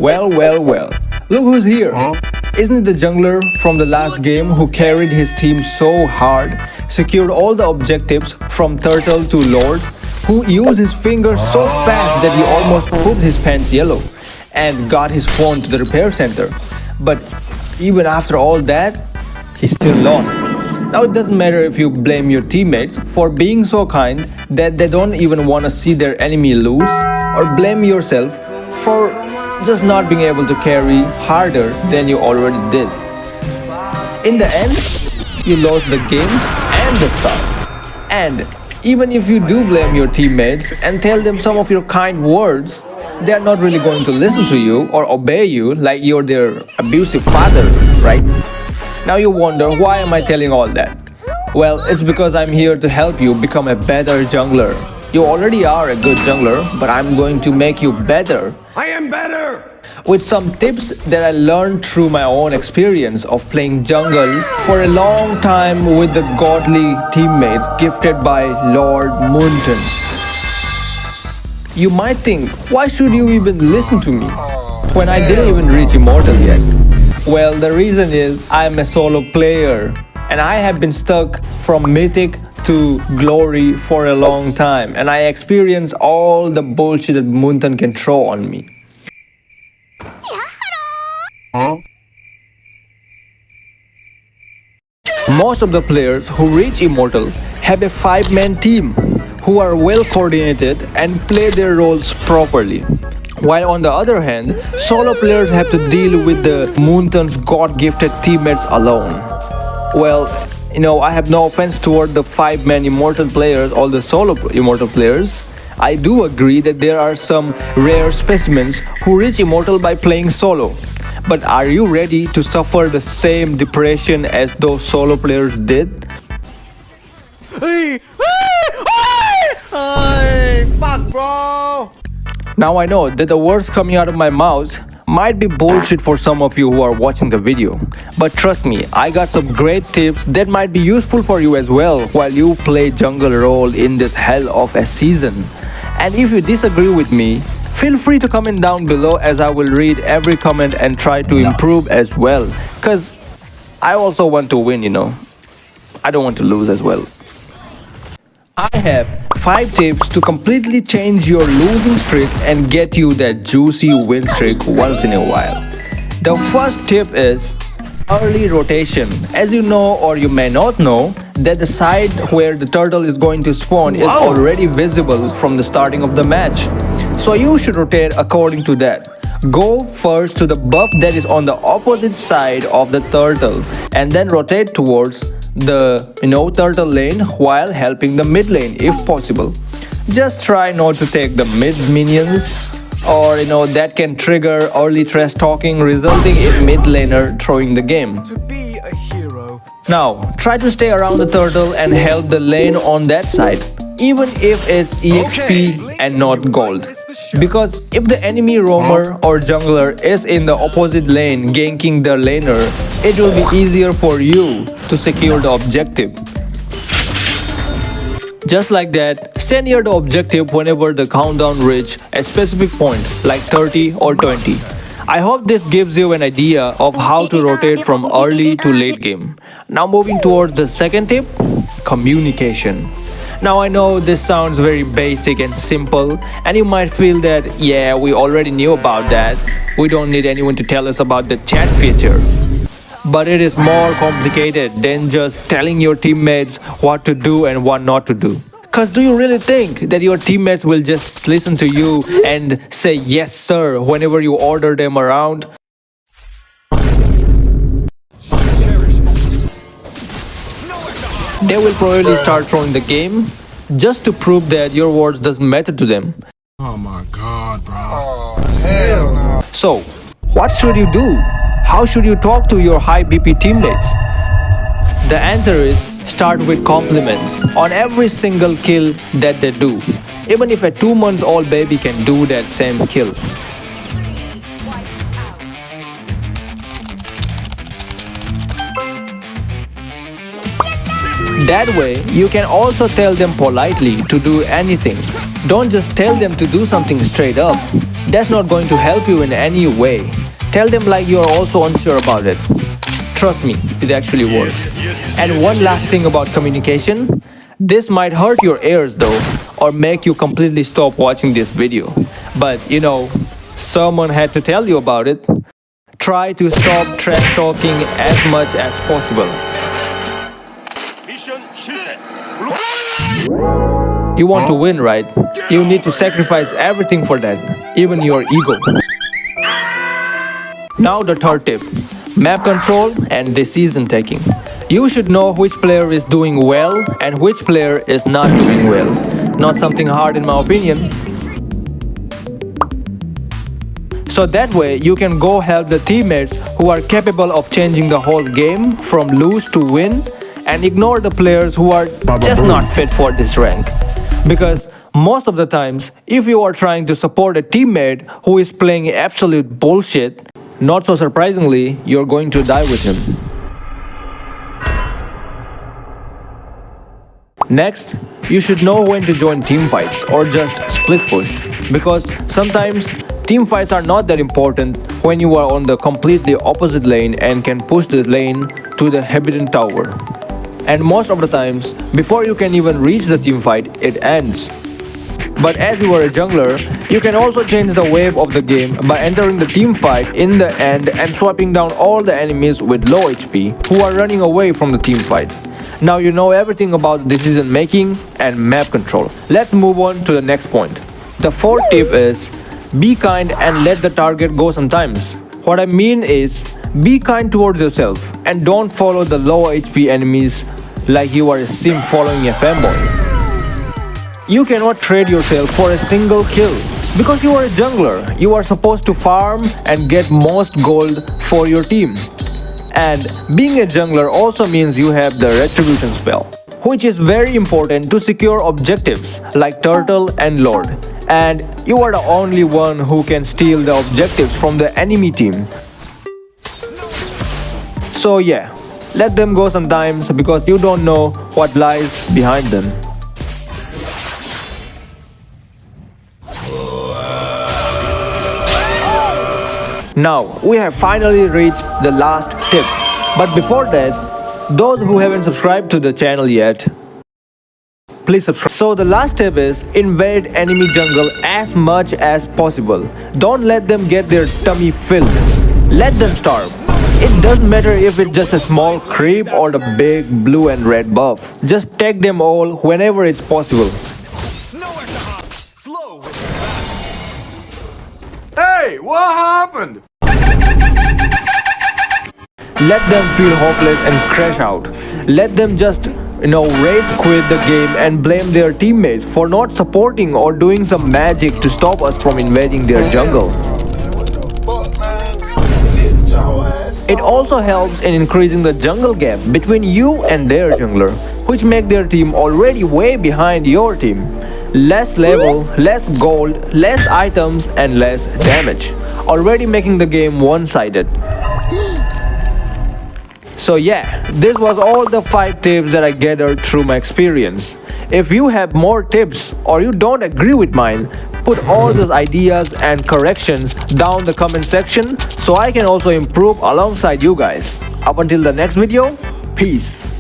Well. Look who's here. Isn't it the jungler from the last game who carried his team so hard, secured all the objectives from Turtle to Lord, who used his fingers so fast that he almost pooped his pants yellow, and got his phone to the repair center. But even after all that, he still lost. Now it doesn't matter if you blame your teammates for being so kind that they don't even want to see their enemy lose, or blame yourself for just not being able to carry harder than you already did. In the end, you lost the game and the star. And even if you do blame your teammates and tell them some of your kind words, they are not really going to listen to you or obey you like you're their abusive father, right? Now you wonder, why am I telling all that? Well, it's because I'm here to help you become a better jungler. You already are a good jungler, but I'm going to make you better. I am better! With some tips that I learned through my own experience of playing jungle for a long time with the godly teammates gifted by Lord Moonton. You might think, why should you even listen to me when I didn't even reach Immortal yet? Well, the reason is I'm a solo player and I have been stuck from Mythic to Glory for a long time, and I experience all the bullshit that Moonton can throw on me. Most of the players who reach Immortal have a 5-man team who are well coordinated and play their roles properly. While on the other hand, solo players have to deal with the Moonton's god-gifted teammates alone. Well, I have no offense toward the 5-man Immortal players, all the solo Immortal players. I do agree that there are some rare specimens who reach Immortal by playing solo. But are you ready to suffer the same depression as those solo players did? Fuck, bro! Now I know that the words coming out of my mouth might be bullshit for some of you who are watching the video. But trust me, I got some great tips that might be useful for you as well while you play jungle role in this hell of a season. And if you disagree with me, feel free to comment down below, as I will read every comment and try to improve as well. Cause I also want to win, I don't want to lose as well. I have 5 tips to completely change your losing streak and get you that juicy win streak once in a while. The first tip is early rotation. As you know, or you may not know, that the side where the turtle is going to spawn is already visible from the starting of the match. So you should rotate according to that. Go first to the buff that is on the opposite side of the turtle, and then rotate towards the turtle lane while helping the mid lane if possible. Just try not to take the mid minions, or that can trigger early trash talking, resulting in mid laner throwing the game. To be a hero. Now try to stay around the turtle and help the lane on that side, even if it's EXP and not gold. Because if the enemy roamer or jungler is in the opposite lane ganking the laner, it will be easier for you to secure the objective. Just like that, stay near the objective whenever the countdown reach a specific point like 30 or 20. I hope this gives you an idea of how to rotate from early to late game. Now moving towards the second tip, communication. Now I know this sounds very basic and simple, and you might feel that, yeah, we already knew about that. We don't need anyone to tell us about the chat feature. But it is more complicated than just telling your teammates what to do and what not to do. Cause do you really think that your teammates will just listen to you and say yes sir whenever you order them around? They will probably start throwing the game just to prove that your words doesn't matter to them. Oh my god, bro. Oh, hell no. So, what should you do? How should you talk to your high BP teammates? The answer is start with compliments on every single kill that they do. Even if a 2-month-old baby can do that same kill. That way, you can also tell them politely to do anything. Don't just tell them to do something straight up. that's not going to help you in any way. Tell them like you're also unsure about it. Trust me, it actually works. And one last thing about communication. This might hurt your ears though, or make you completely stop watching this video. But someone had to tell you about it. Try to stop trash talking as much as possible. 미션 실패. You want to win, right? You need to sacrifice everything for that, even your ego. Now the third tip, map control and decision taking. You should know which player is doing well and which player is not doing well. Not something hard in my opinion. So that way you can go help the teammates who are capable of changing the whole game from lose to win, and ignore the players who are just not fit for this rank. Because most of the times, if you are trying to support a teammate who is playing absolute bullshit, not so surprisingly, you're going to die with him. Next, you should know when to join team fights or just split push, because sometimes team fights are not that important when you are on the completely opposite lane and can push the lane to the Hebiden tower. And most of the times, before you can even reach the team fight, it ends. But as you are a jungler, you can also change the wave of the game by entering the team fight in the end and swiping down all the enemies with low HP who are running away from the team fight. Now you know everything about decision making and map control. Let's move on to the next point. The fourth tip is be kind and let the target go sometimes. What I mean is be kind towards yourself and don't follow the low HP enemies like you are a sim following a fanboy. You cannot trade yourself for a single kill because you are a jungler. You are supposed to farm and get most gold for your team. And being a jungler also means you have the retribution spell, which is very important to secure objectives like Turtle and Lord. And you are the only one who can steal the objectives from the enemy team. So yeah, let them go sometimes because you don't know what lies behind them. Now, we have finally reached the last tip. But before that, those who haven't subscribed to the channel yet, please subscribe. So the last tip is invade enemy jungle as much as possible. Don't let them get their tummy filled. Let them starve. It doesn't matter if it's just a small creep or the big blue and red buff. Just take them all whenever it's possible. Hey, what happened? Let them feel hopeless and crash out. Let them just, rage quit the game and blame their teammates for not supporting or doing some magic to stop us from invading their jungle. It also helps in increasing the jungle gap between you and their jungler, which make their team already way behind your team. Less level, less gold, less items and less damage, already making the game one-sided. So yeah, this was all the 5 tips that I gathered through my experience. If you have more tips or you don't agree with mine, put all those ideas and corrections down the comment section so I can also improve alongside you guys. Up until the next video, peace.